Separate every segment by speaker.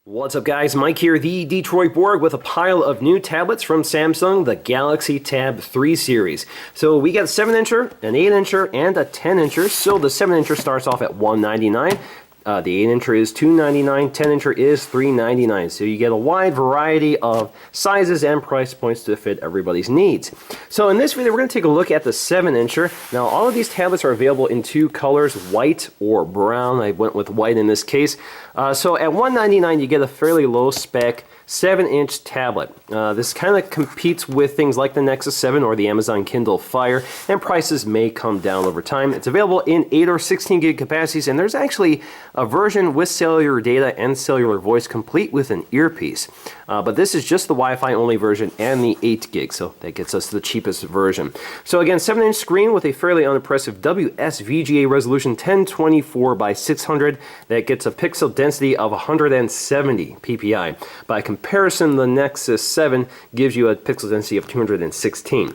Speaker 1: What's up guys, Mike here, the Detroit Borg with a pile of new tablets from Samsung, the Galaxy Tab 3 series. So we got a 7-incher, an 8-incher, and a 10-incher. So the 7-incher starts off at $199. The 8-incher is $299, 10-incher is $399. So you get a wide variety of sizes and price points to fit everybody's needs. So in this video, we're going to take a look at the 7-incher. Now, all of these tablets are available in two colors, white or brown. I went with white in this case. So at $199, you get a fairly low-spec 7-inch tablet. This kind of competes with things like the Nexus 7 or the Amazon Kindle Fire, and prices may come down over time. It's available in 8 or 16 gig capacities, and there's actually a version with cellular data and cellular voice complete with an earpiece. But this is just the Wi-Fi only version and the 8 gig, so that gets us the cheapest version. So again, 7-inch screen with a fairly unimpressive WSVGA resolution 1024 by 600. That gets a pixel density of 170 ppi. By comparison, the Nexus 7 gives you a pixel density of 216.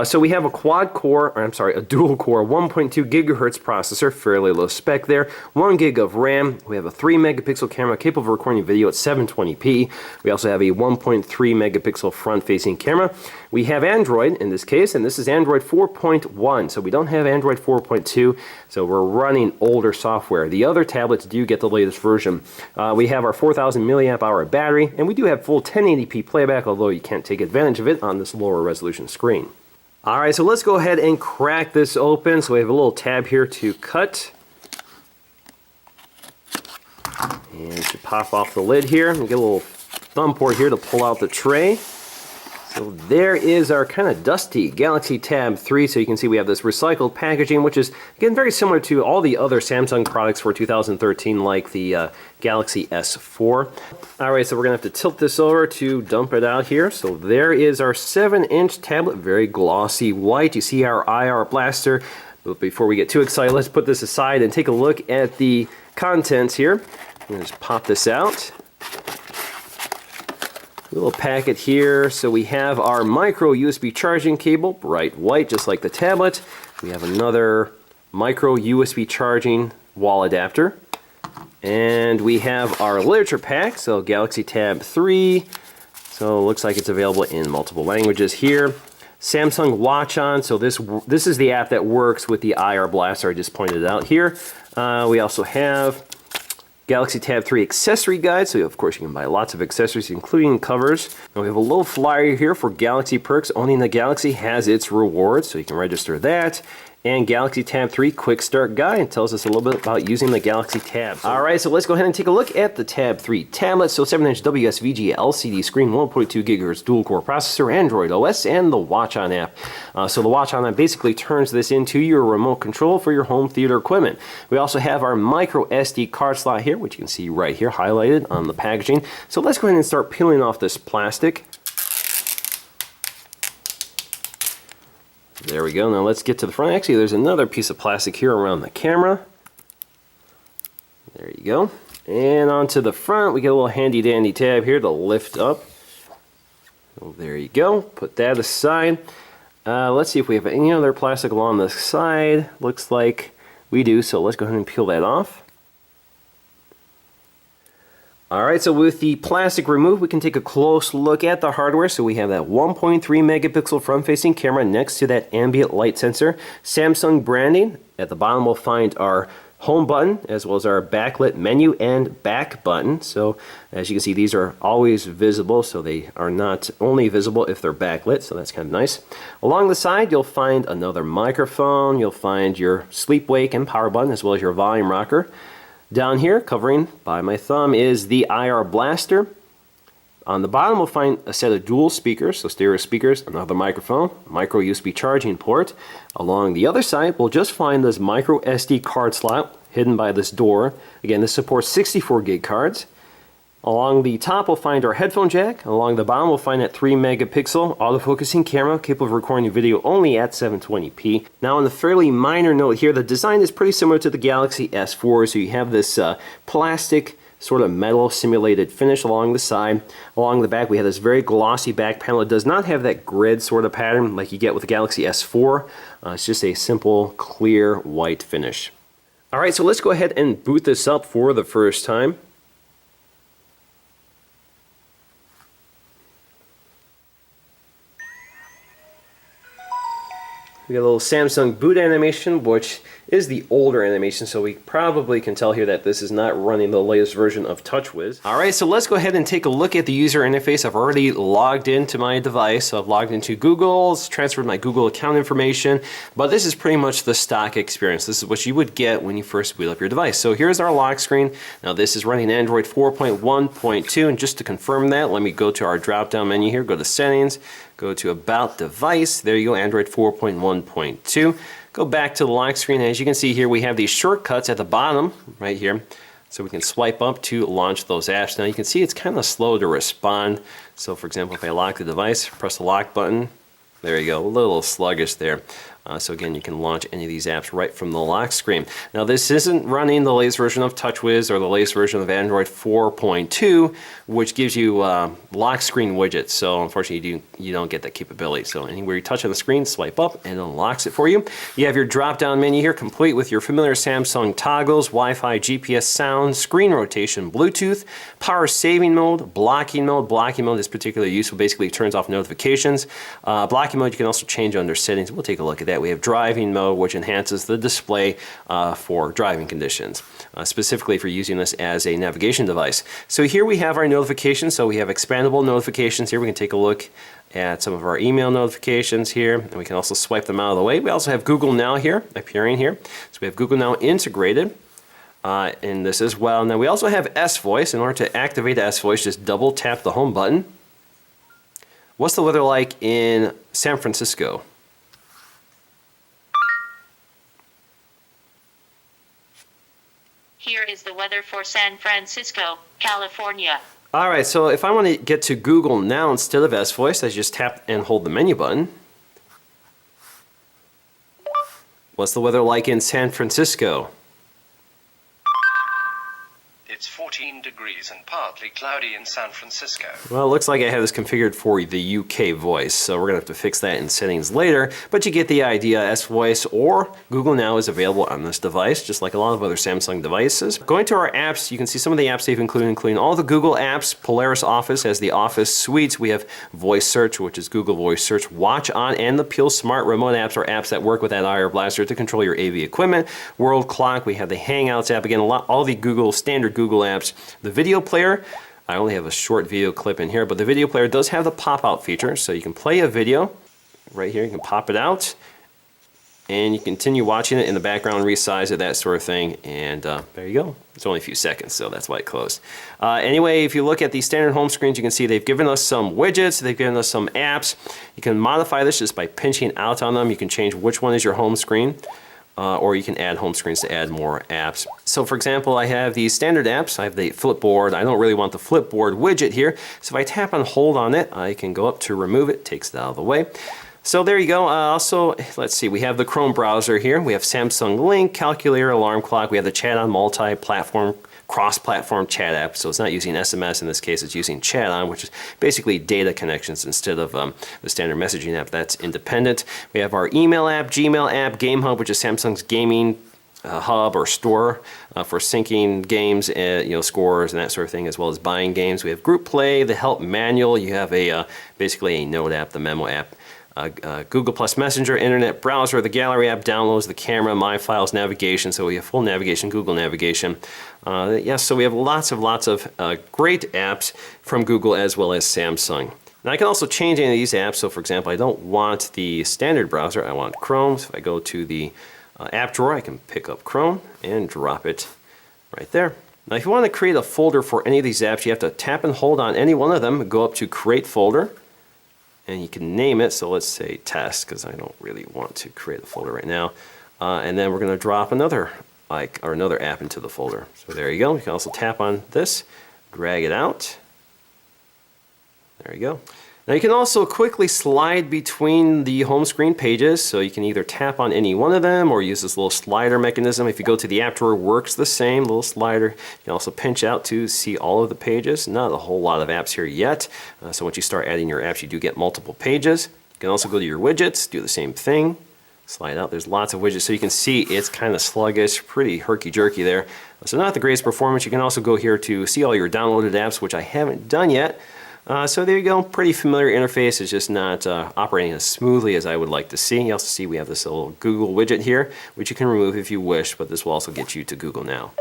Speaker 1: So we have a a dual core 1.2 gigahertz processor, fairly low spec there, 1 gig of RAM. We have a 3 megapixel camera capable of recording video at 720p. We also have a 1.3 megapixel front facing camera. We have Android in this case, and this is Android 4.1, so we don't have Android 4.2, so we're running older software. The other tablets do get the latest version. We have our 4,000 milliamp hour battery, and we do have full 1080p playback, although you can't take advantage of it on this lower resolution screen. Alright, so let's go ahead and crack this open. So we have a little tab here to cut. And to pop off the lid here, we get a little thumb port here to pull out the tray. So there is our kind of dusty Galaxy Tab 3. So you can see we have this recycled packaging, which is, again, very similar to all the other Samsung products for 2013, like the Galaxy S4. Alright, so we're going to have to tilt this over to dump it out here. So there is our 7-inch tablet, very glossy white. You see our IR blaster. But before we get too excited, let's put this aside and take a look at the contents here. I'm going to just pop this out. Little packet here. So we have our micro USB charging cable, bright white, just like the tablet. We have another micro USB charging wall adapter. And we have our literature pack, so Galaxy Tab 3. So it looks like it's available in multiple languages here. Samsung Watch On, so this is the app that works with the IR blaster I just pointed out here. We also have Galaxy Tab 3 accessory guide, so of course you can buy lots of accessories including covers. And we have a little flyer here for Galaxy perks. Owning the Galaxy has its rewards, so you can register that. And Galaxy Tab 3 Quick Start Guide tells us a little bit about using the Galaxy Tab. Alright, so let's go ahead and take a look at the Tab 3 tablet. So 7-inch WSVGA LCD screen, 1.2 gigahertz dual-core processor, Android OS, and the Watch On app. So the Watch On app basically turns this into your remote control for your home theater equipment. We also have our micro SD card slot here, which you can see right here highlighted on the packaging. So let's go ahead and start peeling off this plastic. There we go. Now let's get to the front. Actually, there's another piece of plastic here around the camera. There you go. And onto the front, we get a little handy dandy tab here to lift up. So there you go. Put that aside. Let's see if we have any other plastic along the side. Looks like we do, so let's go ahead and peel that off. Alright, so with the plastic removed, we can take a close look at the hardware. So we have that 1.3 megapixel front-facing camera next to that ambient light sensor. Samsung branding. At the bottom, we'll find our home button, as well as our backlit menu and back button. So as you can see, these are always visible, so they are not only visible if they're backlit, so that's kind of nice. Along the side, you'll find another microphone. You'll find your sleep, wake, and power button, as well as your volume rocker. Down here, covering by my thumb, is the IR blaster. On the bottom, we'll find a set of dual speakers, so stereo speakers, another microphone, micro USB charging port. Along the other side, we'll just find this micro SD card slot hidden by this door. Again, this supports 64 gig cards. Along the top, we'll find our headphone jack. Along the bottom, we'll find that 3 megapixel autofocusing camera capable of recording video only at 720p. Now, on the fairly minor note here, the design is pretty similar to the Galaxy S4. So you have this plastic sort of metal simulated finish along the side. Along the back, we have this very glossy back panel. It does not have that grid sort of pattern like you get with the Galaxy S4. It's just a simple, clear, white finish. All right, so let's go ahead and boot this up for the first time. We got a little Samsung boot animation, which is the older animation, so we probably can tell here that this is not running the latest version of TouchWiz. Alright, so let's go ahead and take a look at the user interface. I've already logged into my device, so I've logged into Google's, transferred my Google account information, but this is pretty much the stock experience. This is what you would get when you first boot up your device. So here's our lock screen. Now this is running Android 4.1.2, and just to confirm that, let me go to our drop-down menu here, go to Settings, go to About Device, there you go, Android 4.1.2. Go back to the lock screen. As you can see here, we have these shortcuts at the bottom right here. So we can swipe up to launch those apps. Now you can see it's kind of slow to respond. So for example, if I lock the device, press the lock button, there you go, a little sluggish there. So again, you can launch any of these apps right from the lock screen. Now this isn't running the latest version of TouchWiz or the latest version of Android 4.2, which gives you lock screen widgets. So unfortunately, you don't get that capability. So anywhere you touch on the screen, swipe up and it unlocks it for you. You have your drop-down menu here, complete with your familiar Samsung toggles, Wi-Fi, GPS sound, screen rotation, Bluetooth, power saving mode, blocking mode. Blocking mode is particularly useful. Basically, it turns off notifications. Blocking mode you can also change under settings. We'll take a look at that. We have driving mode, which enhances the display for driving conditions, specifically for using this as a navigation device. So here we have our notifications. So we have expandable notifications here. We can take a look at some of our email notifications here, and we can also swipe them out of the way. We also have Google Now here, appearing here. So we have Google Now integrated in this as well. Now we also have S-Voice. In order to activate S-Voice, just double tap the home button. What's the weather like in San Francisco?
Speaker 2: Here is the weather for San Francisco, California.
Speaker 1: Alright, so if I want to get to Google Now instead of S-Voice, I just tap and hold the menu button. What's the weather like in San Francisco?
Speaker 3: It's 14 degrees and partly cloudy in San Francisco.
Speaker 1: Well, it looks like I have this configured for the UK voice, so we're going to have to fix that in settings later, but you get the idea. S-Voice or Google Now is available on this device, just like a lot of other Samsung devices. Going to our apps, you can see some of the apps they've included, including all the Google apps. Polaris Office has the Office suites. We have Voice Search, which is Google Voice Search. Watch On and the Peel Smart Remote apps are apps that work with that IR Blaster to control your AV equipment. World Clock, we have the Hangouts app. Again, all the standard Google apps. The video player, I only have a short video clip in here, but the video player does have the pop-out feature, so you can play a video right here, you can pop it out, and you continue watching it in the background, resize it, that sort of thing, and there you go. It's only a few seconds, so that's why it closed. Anyway, if you look at the standard home screens, you can see they've given us some widgets, they've given us some apps. You can modify this just by pinching out on them. You can change which one is your home screen. Or you can add home screens to add more apps. So for example, I have these standard apps. I have the Flipboard. I don't really want the Flipboard widget here. So if I tap and hold on it, I can go up to remove it. Takes it out of the way. So there you go. Also, let's see, we have the Chrome browser here. We have Samsung Link, calculator, alarm clock. We have the chat on multi-platform, cross-platform chat app. So it's not using SMS in this case, it's using chat on, which is basically data connections instead of the standard messaging app. That's independent. We have our email app, Gmail app, Game Hub, which is Samsung's gaming hub or store for syncing games, scores and that sort of thing, as well as buying games. We have Group Play, the Help Manual. You have a basically a note app, the Memo app. Google Plus Messenger, Internet Browser, the Gallery app, downloads, the camera, My Files, navigation. So we have full navigation, Google navigation. Yes, so we have lots of great apps from Google as well as Samsung. Now I can also change any of these apps. So for example, I don't want the standard browser, I want Chrome. So if I go to the app drawer, I can pick up Chrome and drop it right there. Now if you want to create a folder for any of these apps, you have to tap and hold on any one of them, go up to Create Folder, and you can name it. So let's say Test, because I don't really want to create a folder right now. And then we're going to drop another app into the folder. So there you go. You can also tap on this, drag it out. There you go. Now you can also quickly slide between the home screen pages, so you can either tap on any one of them or use this little slider mechanism. If you go to the app drawer, works the same, little slider. You can also pinch out to see all of the pages. Not a whole lot of apps here yet, so once you start adding your apps, you do get multiple pages. You can also go to your widgets, do the same thing. Slide out, there's lots of widgets, so you can see it's kind of sluggish, pretty herky-jerky there. So not the greatest performance. You can also go here to see all your downloaded apps, which I haven't done yet. So there you go, pretty familiar interface. It's just not operating as smoothly as I would like to see. You also see we have this little Google widget here, which you can remove if you wish, but this will also get you to Google now.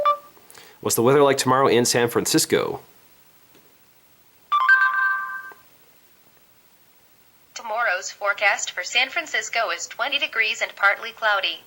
Speaker 1: What's the weather like tomorrow in San Francisco?
Speaker 4: Tomorrow's forecast for San Francisco is 20 degrees and partly cloudy.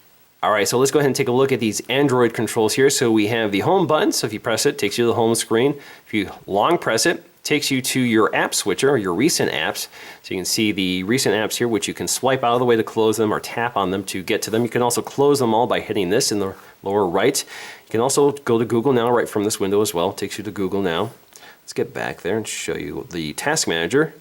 Speaker 1: Alright, so let's go ahead and take a look at these Android controls here. So we have the home button, so if you press it, it takes you to the home screen. If you long press it, takes you to your app switcher, or your recent apps. So you can see the recent apps here, which you can swipe out of the way to close them or tap on them to get to them. You can also close them all by hitting this in the lower right. You can also go to Google Now right from this window as well. It takes you to Google Now. Let's get back there and show you the Task Manager.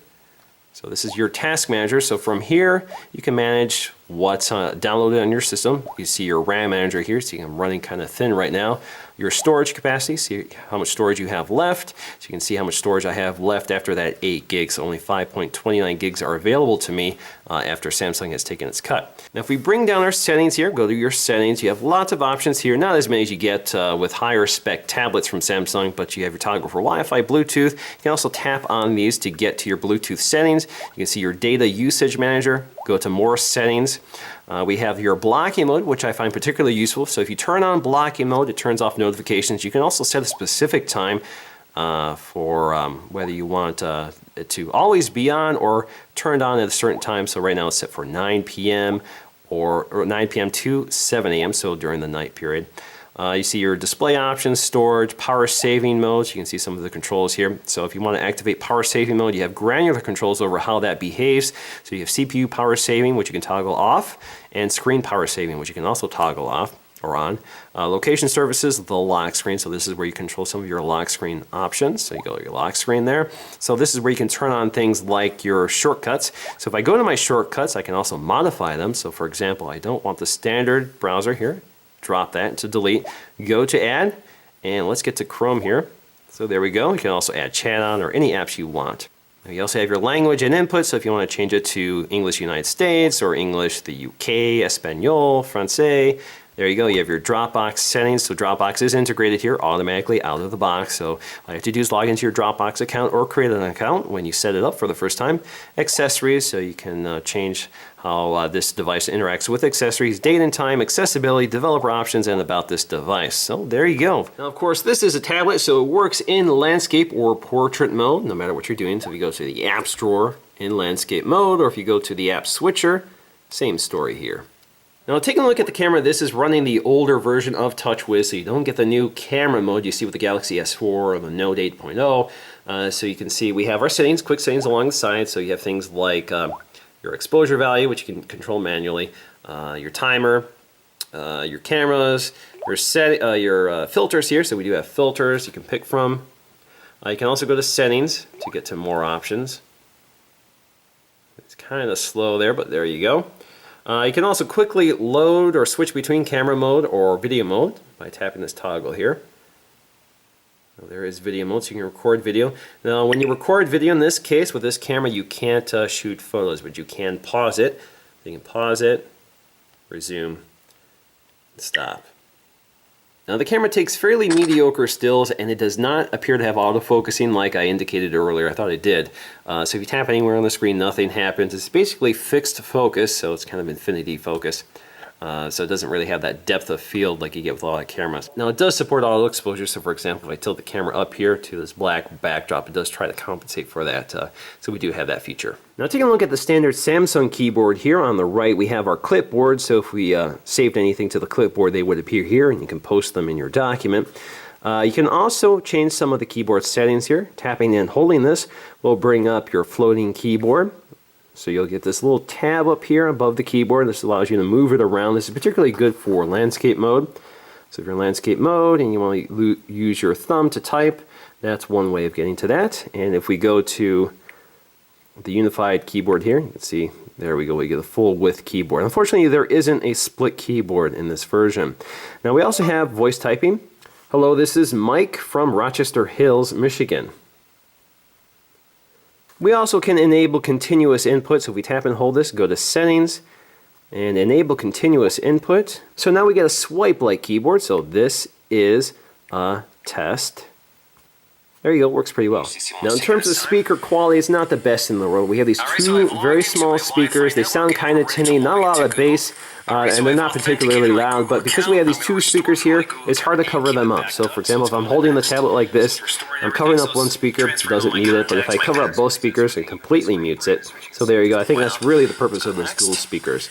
Speaker 1: So this is your Task Manager. So from here, you can manage what's downloaded on your system. You see your RAM Manager here, so I'm running kind of thin right now. Your storage capacity, see how much storage you have left. So you can see how much storage I have left after that 8 gigs. So only 5.29 gigs are available to me after Samsung has taken its cut. Now if we bring down our settings here, go to your settings, you have lots of options here. Not as many as you get with higher spec tablets from Samsung, but you have your toggle for Wi-Fi, Bluetooth. You can also tap on these to get to your Bluetooth settings. You can see your data usage manager, go to more settings. We have your blocking mode, which I find particularly useful. So if you turn on blocking mode, it turns off notifications. You can also set a specific time for whether you want it to always be on or turned on at a certain time. So right now it's set for 9 p.m. or 9 p.m. to 7 a.m. so during the night period. You see your display options, storage, power saving modes. You can see some of the controls here. So if you want to activate power saving mode, you have granular controls over how that behaves. So you have CPU power saving, which you can toggle off, and screen power saving, which you can also toggle off or on. Location services, the lock screen. So this is where you control some of your lock screen options. So you go to your lock screen there. So this is where you can turn on things like your shortcuts. So if I go to my shortcuts, I can also modify them. So for example, I don't want the standard browser here. Drop that to delete, go to add, and let's get to Chrome here. So there we go. You can also add chat on or any apps you want. Now you also have your language and input, so if you want to change it to English United States or English the UK, Espanol, Francais, there you go. You have your Dropbox settings. So Dropbox is integrated here automatically out of the box. So all you have to do is log into your Dropbox account or create an account when you set it up for the first time. Accessories, so you can change how this device interacts with accessories, date and time, accessibility, developer options, and about this device. So there you go. Now, of course, this is a tablet, so it works in landscape or portrait mode, no matter what you're doing. So if you go to the apps drawer in landscape mode, or if you go to the app switcher, same story here. Now taking a look at the camera, this is running the older version of TouchWiz, so you don't get the new camera mode you see with the Galaxy S4 or the Note 8.0. So you can see we have our settings, quick settings along the side, so you have things like your exposure value, which you can control manually, your timer, your cameras, your filters here, so we do have filters you can pick from. You can also go to settings to get to more options. It's kind of slow there, but there you go. You can also quickly load or switch between camera mode or video mode by tapping this toggle here. Well, there is video mode, so you can record video. Now when you record video in this case with this camera, you can't shoot photos, but you can pause it. You can pause it, resume, stop. Now the camera takes fairly mediocre stills, and it does not appear to have autofocusing like I indicated earlier. I thought it did. So if you tap anywhere on the screen, nothing happens. It's basically fixed focus, so it's kind of infinity focus. So it doesn't really have that depth of field like you get with a lot of cameras. Now it does support auto exposure, so for example, if I tilt the camera up here to this black backdrop, it does try to compensate for that, so we do have that feature. Now taking a look at the standard Samsung keyboard here on the right, we have our clipboard, so if we saved anything to the clipboard, they would appear here, and you can post them in your document. You can also change some of the keyboard settings here. Tapping and holding this will bring up your floating keyboard. So you'll get this little tab up here above the keyboard. This allows you to move it around. This is particularly good for landscape mode. So if you're in landscape mode and you want to use your thumb to type, that's one way of getting to that. And if we go to the unified keyboard here, you can see, there we go, we get a full width keyboard. Unfortunately, there isn't a split keyboard in this version. Now we also have voice typing. Hello, this is Mike from Rochester Hills, Michigan. We also can enable continuous input, so if we tap and hold this, go to settings and enable continuous input. So now we get a swipe-like keyboard, so this is a test. There you go, works pretty well. Now in terms of speaker quality, it's not the best in the world. We have these two very small speakers. They sound kind of tinny, not a lot of bass, and they're not particularly loud, but because we have these two speakers here, it's hard to cover them up. So for example, if I'm holding the tablet like this, I'm covering up one speaker, it doesn't mute it, but if I cover up both speakers, it completely mutes it. So there you go, I think that's really the purpose of those dual speakers.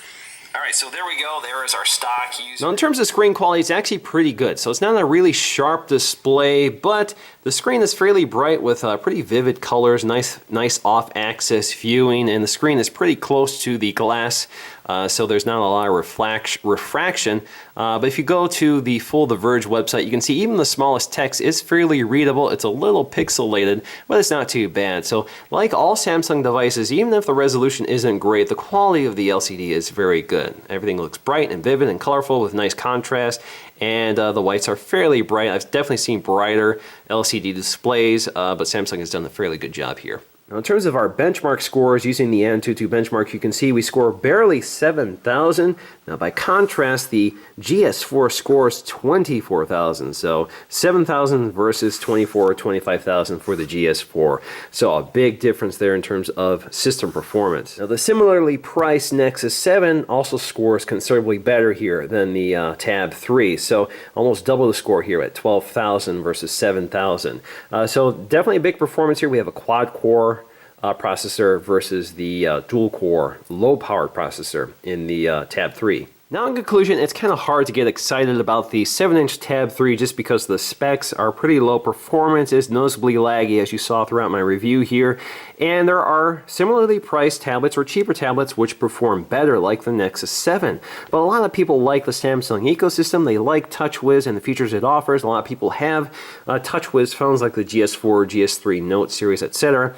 Speaker 5: Alright, so there we go. There is our stock.
Speaker 1: Now in terms of screen quality, it's actually pretty good. So it's not a really sharp display, but the screen is fairly bright with pretty vivid colors, nice off-axis viewing, and the screen is pretty close to the glass, so there's not a lot of refraction. But if you go to the full The Verge website, you can see even the smallest text is fairly readable. It's a little pixelated, but it's not too bad. So like all Samsung devices, even if the resolution isn't great, the quality of the LCD is very good. Everything looks bright and vivid and colorful with nice contrast, and the whites are fairly bright. I've definitely seen brighter LCD displays, but Samsung has done a fairly good job here. Now in terms of our benchmark scores, using the Antutu benchmark, you can see we score barely 7,000. Now by contrast, the GS4 scores 24,000. So 7,000 versus 24 or 25,000 for the GS4. So a big difference there in terms of system performance. Now the similarly priced Nexus 7 also scores considerably better here than the Tab 3. So almost double the score here at 12,000 versus 7,000. So definitely a big performance here. We have a quad-core processor versus the dual-core low-powered processor in the Tab 3. Now in conclusion, it's kind of hard to get excited about the 7-inch Tab 3 just because the specs are pretty low. Performance is noticeably laggy, as you saw throughout my review here, and there are similarly priced tablets or cheaper tablets which perform better, like the Nexus 7. But a lot of people like the Samsung ecosystem. They like TouchWiz and the features it offers. A lot of people have TouchWiz phones like the GS4, GS3 Note series, etc.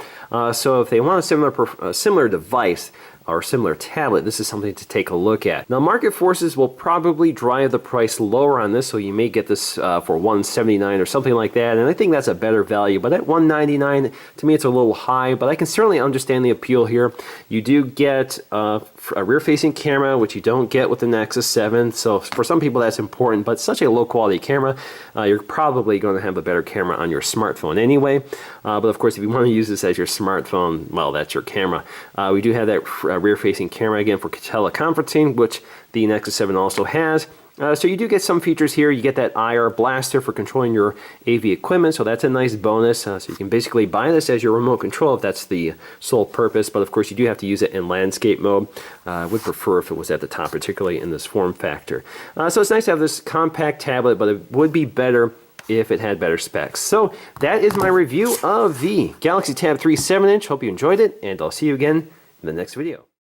Speaker 1: So if they want a similar device, or similar tablet, this is something to take a look at. Now market forces will probably drive the price lower on this, so you may get this for $179 or something like that, and I think that's a better value. But at $199, to me it's a little high, but I can certainly understand the appeal here. You do get a rear-facing camera, which you don't get with the Nexus 7, so for some people that's important, but such a low-quality camera, you're probably going to have a better camera on your smartphone anyway. But of course, if you want to use this as your smartphone, well, that's your camera. We do have that rear-facing camera again for teleconferencing, which the Nexus 7 also has. So you do get some features here. You get that IR blaster for controlling your AV equipment, so that's a nice bonus. So you can basically buy this as your remote control if that's the sole purpose, but of course you do have to use it in landscape mode. I would prefer if it was at the top, particularly in this form factor. So it's nice to have this compact tablet, but it would be better if it had better specs. So that is my review of the Galaxy Tab 3 7-inch. Hope you enjoyed it, and I'll see you again in the next video.